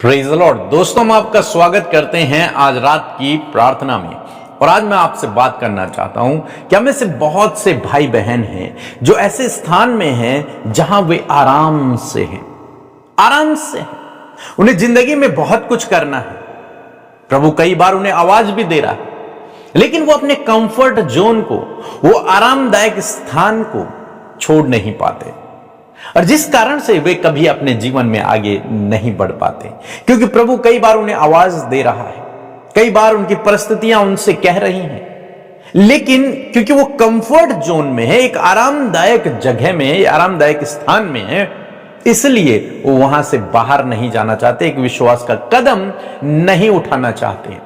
Praise the Lord. दोस्तों, हम आपका स्वागत करते हैं आज रात की प्रार्थना में। और आज मैं आपसे बात करना चाहता हूं कि हमें से बहुत से भाई बहन हैं जो ऐसे स्थान में हैं जहां वे आराम से हैं, उन्हें जिंदगी में बहुत कुछ करना है। प्रभु कई बार उन्हें आवाज भी दे रहा है, लेकिन वो अपने कंफर्ट जोन को, वो आरामदायक स्थान को छोड़ नहीं पाते, और जिस कारण से वे कभी अपने जीवन में आगे नहीं बढ़ पाते। क्योंकि प्रभु कई बार उन्हें आवाज दे रहा है, कई बार उनकी परिस्थितियां उनसे कह रही हैं, लेकिन क्योंकि वो कंफर्ट जोन में है, एक आरामदायक जगह में है, आरामदायक स्थान में है, इसलिए वो वहां से बाहर नहीं जाना चाहते, एक विश्वास का कदम नहीं उठाना चाहते,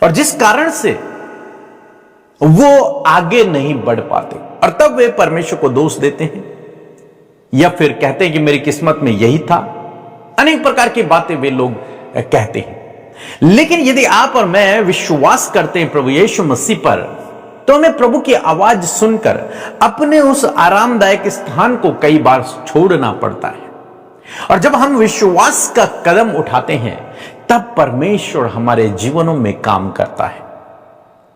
और जिस कारण से वो आगे नहीं बढ़ पाते। और तब वे परमेश्वर को दोष देते हैं, या फिर कहते हैं कि मेरी किस्मत में यही था। अनेक प्रकार की बातें वे लोग कहते हैं। लेकिन यदि आप और मैं विश्वास करते हैं प्रभु यीशु मसीह पर, तो हमें प्रभु की आवाज सुनकर अपने उस आरामदायक स्थान को कई बार छोड़ना पड़ता है। और जब हम विश्वास का कदम उठाते हैं, तब परमेश्वर हमारे जीवनों में काम करता है।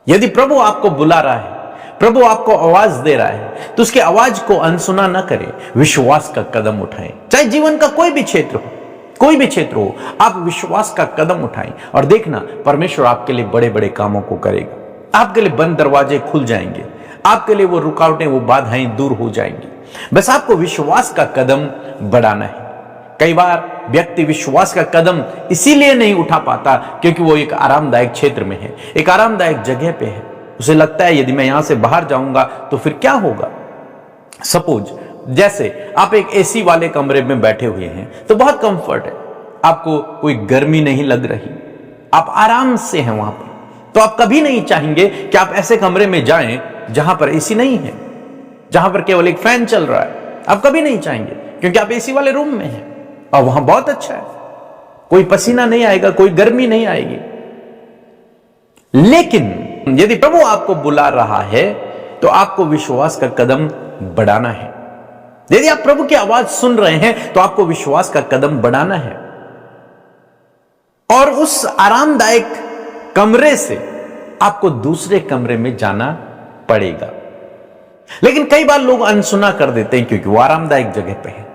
यदि प्रभु आपको बुला रहा है, प्रभु आपको आवाज दे रहा है, तो उसकी आवाज को अनसुना न करें, विश्वास का कदम उठाएं। चाहे जीवन का कोई भी क्षेत्र हो, आप विश्वास का कदम उठाएं और देखना परमेश्वर आपके लिए बड़े बड़े कामों को करेगा। आपके लिए बंद दरवाजे खुल जाएंगे, आपके लिए वो रुकावटें, वो बाधाएं दूर हो जाएंगी। बस आपको विश्वास का कदम बढ़ाना है। कई बार व्यक्ति विश्वास का कदम इसीलिए नहीं उठा पाता क्योंकि वो एक आरामदायक क्षेत्र में है, एक आरामदायक जगह पे है। उसे लगता है यदि मैं यहां से बाहर जाऊंगा तो फिर क्या होगा। सपोज जैसे आप एक एसी वाले कमरे में बैठे हुए हैं, तो बहुत कंफर्ट है, आपको कोई गर्मी नहीं लग रही, आप आराम से हैं वहां पर, तो आप कभी नहीं चाहेंगे कि आप ऐसे कमरे में जाएं जहां पर एसी नहीं है, जहां पर केवल एक फैन चल रहा है। आप कभी नहीं चाहेंगे, क्योंकि आप एसी वाले रूम में हैं और वहां बहुत अच्छा है, कोई पसीना नहीं आएगा, कोई गर्मी नहीं आएगी। लेकिन यदि प्रभु आपको बुला रहा है, तो आपको विश्वास का कदम बढ़ाना है। यदि आप प्रभु की आवाज सुन रहे हैं, तो आपको विश्वास का कदम बढ़ाना है, और उस आरामदायक कमरे से आपको दूसरे कमरे में जाना पड़ेगा। लेकिन कई बार लोग अनसुना कर देते हैं क्योंकि वो आरामदायक जगह पे है।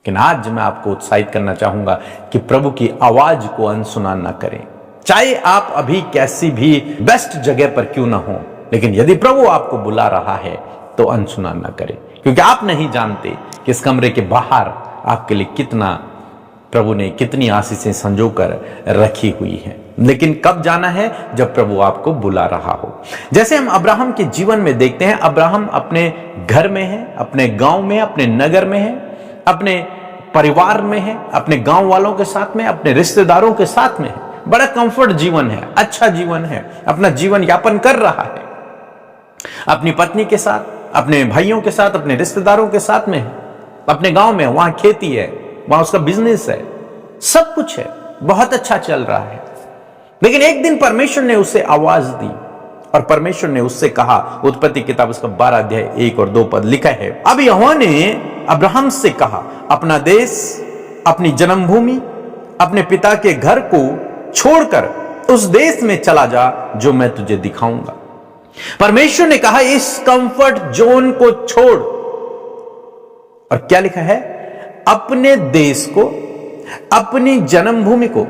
लेकिन आज मैं आपको उत्साहित करना चाहूंगा कि प्रभु की आवाज को अनसुना ना करें। चाहे आप अभी कैसी भी बेस्ट जगह पर क्यों ना हो, लेकिन यदि प्रभु आपको बुला रहा है तो अनसुना ना करें, क्योंकि आप नहीं जानते कि इस कमरे के बाहर आपके लिए प्रभु ने कितनी आशीषें संजो कर रखी हुई हैं। लेकिन कब जाना है? जब प्रभु आपको बुला रहा हो। जैसे हम अब्राहम के जीवन में देखते हैं, अब्राहम अपने घर में है, अपने गांव में, अपने नगर में है, अपने परिवार में है, अपने गांव वालों के साथ में, अपने रिश्तेदारों के साथ में है। बड़ा कंफर्ट जीवन है, अच्छा जीवन है, अपना जीवन यापन कर रहा है, अपनी पत्नी के साथ, अपने भाइयों के साथ, अपने रिश्तेदारों के साथ में है, अपने गांव में, वहां खेती है, वहां उसका बिजनेस है, सब कुछ है, बहुत अच्छा चल रहा है। लेकिन एक दिन परमेश्वर ने उसे आवाज दी, और परमेश्वर ने उससे कहा, उत्पत्ति किताब उसका 12 अध्याय 1 और 2 पद लिखा है, अब यहोवा ने अब्राहम से कहा, अपना देश, अपनी जन्मभूमि, अपने पिता के घर को छोड़कर उस देश में चला जा जो मैं तुझे दिखाऊंगा। परमेश्वर ने कहा इस कंफर्ट जोन को छोड़, और क्या लिखा है? अपने देश को, अपनी जन्मभूमि को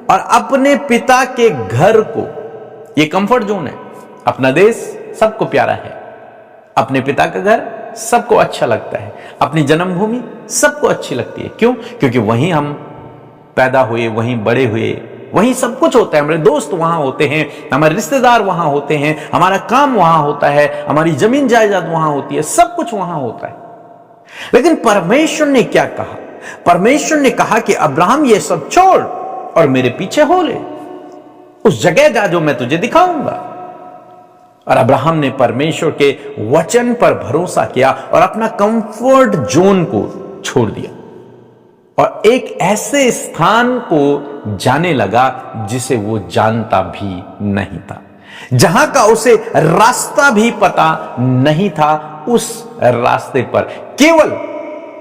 और अपने पिता के घर को। यह कंफर्ट जोन है। अपना देश सबको प्यारा है, अपने पिता का घर सबको अच्छा लगता है, अपनी जन्मभूमि सबको अच्छी लगती है। क्यों? क्योंकि वहीं हम पैदा हुए, वहीं बड़े हुए, वहीं सब कुछ होता है। हमारे दोस्त वहां होते हैं, हमारे रिश्तेदार वहां होते हैं, हमारा काम वहां होता है, हमारी जमीन जायदाद वहां होती है, सब कुछ वहां होता है। लेकिन परमेश्वर ने क्या कहा? परमेश्वर ने कहा कि अब्राहम ये सब छोड़ और मेरे पीछे हो ले, उस जगह जा जो मैं तुझे दिखाऊंगा। और अब्राहम ने परमेश्वर के वचन पर भरोसा किया और अपना कंफर्ट जोन को छोड़ दिया, और एक ऐसे स्थान को जाने लगा जिसे वो जानता भी नहीं था, जहां का उसे रास्ता भी पता नहीं था। उस रास्ते पर केवल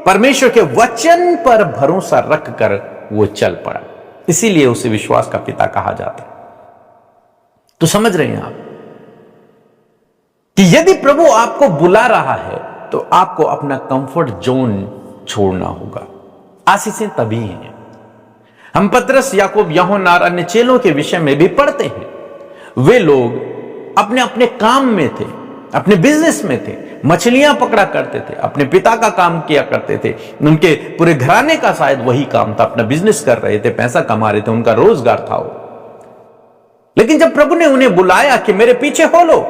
परमेश्वर के वचन पर भरोसा रखकर वो चल पड़ा, इसीलिए उसे विश्वास का पिता कहा जाता है। तो समझ रहे हैं आप कि यदि प्रभु आपको बुला रहा है तो आपको अपना कंफर्ट जोन छोड़ना होगा। आशीषें तभी हैं। हम पतरस, याकूब, यूहन्ना और अन्य चेलों के विषय में भी पढ़ते हैं। वे लोग अपने अपने काम में थे, अपने बिजनेस में थे, मछलियां पकड़ा करते थे, अपने पिता का काम किया करते थे, उनके पूरे घराने का शायद वही काम था, अपना बिजनेस कर रहे थे, पैसा कमा रहे थे, उनका रोजगार था वो। लेकिन जब प्रभु ने उन्हें बुलाया कि मेरे पीछे हो लो,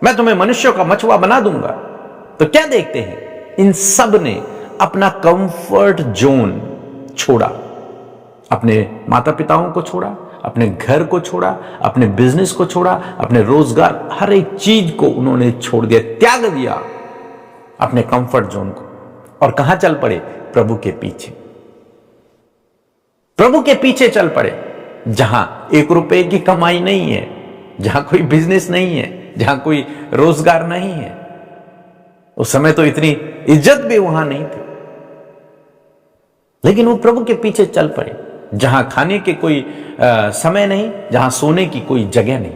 मैं तुम्हें मनुष्यों का मछुआ बना दूंगा, तो क्या देखते हैं, इन सब ने अपना कंफर्ट जोन छोड़ा, अपने माता पिताओं को छोड़ा, अपने घर को छोड़ा, अपने बिजनेस को छोड़ा, अपने रोजगार, हर एक चीज को उन्होंने छोड़ दिया, त्याग दिया अपने कंफर्ट जोन को, और कहां चल पड़े, प्रभु के पीछे। प्रभु के पीछे चल पड़े, जहां 1 रुपए की कमाई नहीं है, जहां कोई बिजनेस नहीं है, जहां कोई रोजगार नहीं है। उस समय तो इतनी इज्जत भी वहां नहीं थी, लेकिन वो प्रभु के पीछे चल पड़े, जहां खाने के कोई समय नहीं, जहां सोने की कोई जगह नहीं,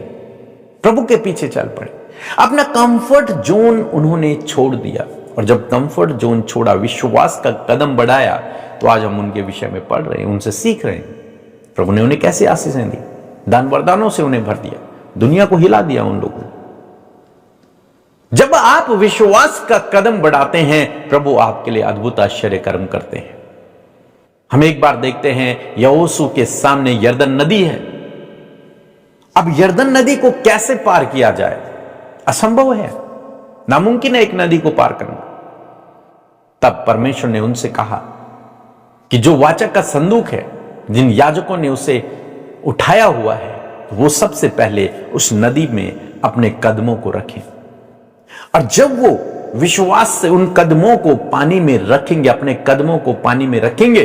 प्रभु के पीछे चल पड़े। अपना कंफर्ट जोन उन्होंने छोड़ दिया, और जब कंफर्ट जोन छोड़ा, विश्वास का कदम बढ़ाया, तो आज हम उनके विषय में पढ़ रहे हैं, उनसे सीख रहे हैं। प्रभु ने उन्हें कैसे आशीषें दी, दान वरदानों से उन्हें भर दिया, दुनिया को हिला दिया उन लोगों ने। जब आप विश्वास का कदम बढ़ाते हैं, प्रभु आपके लिए अद्भुत आश्चर्य कर्म करते हैं। हम एक बार देखते हैं, यहोशू के सामने यरदन नदी है। अब यरदन नदी को कैसे पार किया जाए, असंभव है, नामुमकिन है एक नदी को पार करना। तब परमेश्वर ने उनसे कहा कि जो वाचा का संदूक है, जिन याजकों ने उसे उठाया हुआ है, वो सबसे पहले उस नदी में अपने कदमों को रखें। और जब वो विश्वास से उन कदमों को पानी में रखेंगे, अपने कदमों को पानी में रखेंगे,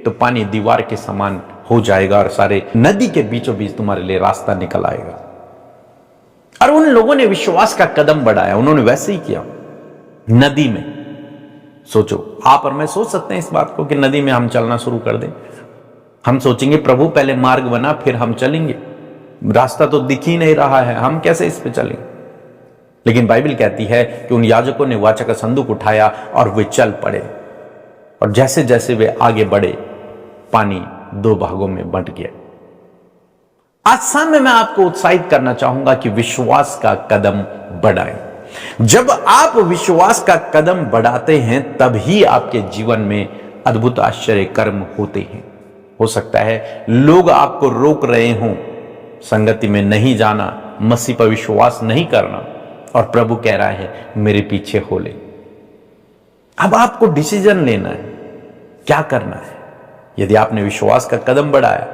तो पानी दीवार के समान हो जाएगा और सारे नदी के बीचों बीच तुम्हारे लिए रास्ता निकल आएगा। और उन लोगों ने विश्वास का कदम बढ़ाया, उन्होंने वैसे ही किया नदी में। सोचो, आप और मैं सोच सकते हैं इस बात को कि नदी में हम चलना शुरू कर दें। हम सोचेंगे प्रभु पहले मार्ग बना फिर हम चलेंगे, रास्ता तो दिख ही नहीं रहा है, हम कैसे इस पे चलेंगे। लेकिन बाइबल कहती है कि उन याजकों ने वाचा का संदूक उठाया और वे चल पड़े, और जैसे जैसे वे आगे बढ़े, पानी 2 भागों में बंट गया। आज शाम में मैं आपको उत्साहित करना चाहूंगा कि विश्वास का कदम बढ़ाएं। जब आप विश्वास का कदम बढ़ाते हैं, तभी आपके जीवन में अद्भुत आश्चर्य कर्म होते हैं। हो सकता है लोग आपको रोक रहे हों, संगति में नहीं जाना, मसीह पर विश्वास नहीं करना, और प्रभु कह रहा है मेरे पीछे हो ले। अब आपको डिसीजन लेना है, क्या करना है। यदि आपने विश्वास का कदम बढ़ाया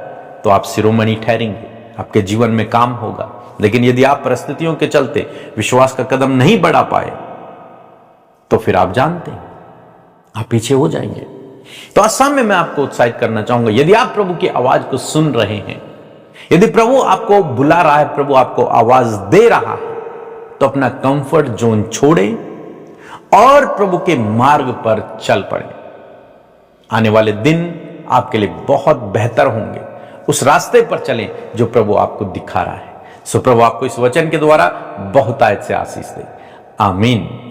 तो आप शिरोमणि ठहरेंगे, आपके जीवन में काम होगा। लेकिन यदि आप परिस्थितियों के चलते विश्वास का कदम नहीं बढ़ा पाए, तो फिर आप जानते हैं आप पीछे हो जाएंगे। तो आज शाम में मैं आपको उत्साहित करना चाहूंगा, यदि आप प्रभु की आवाज को सुन रहे हैं, यदि प्रभु आपको बुला रहा है, प्रभु आपको आवाज दे रहा है, तो अपना कंफर्ट जोन छोड़े और प्रभु के मार्ग पर चल पड़े। आने वाले दिन आपके लिए बहुत बेहतर होंगे। उस रास्ते पर चलें जो प्रभु आपको दिखा रहा है। सो प्रभु आपको इस वचन के द्वारा बहुतायत से आशीष दे। आमीन।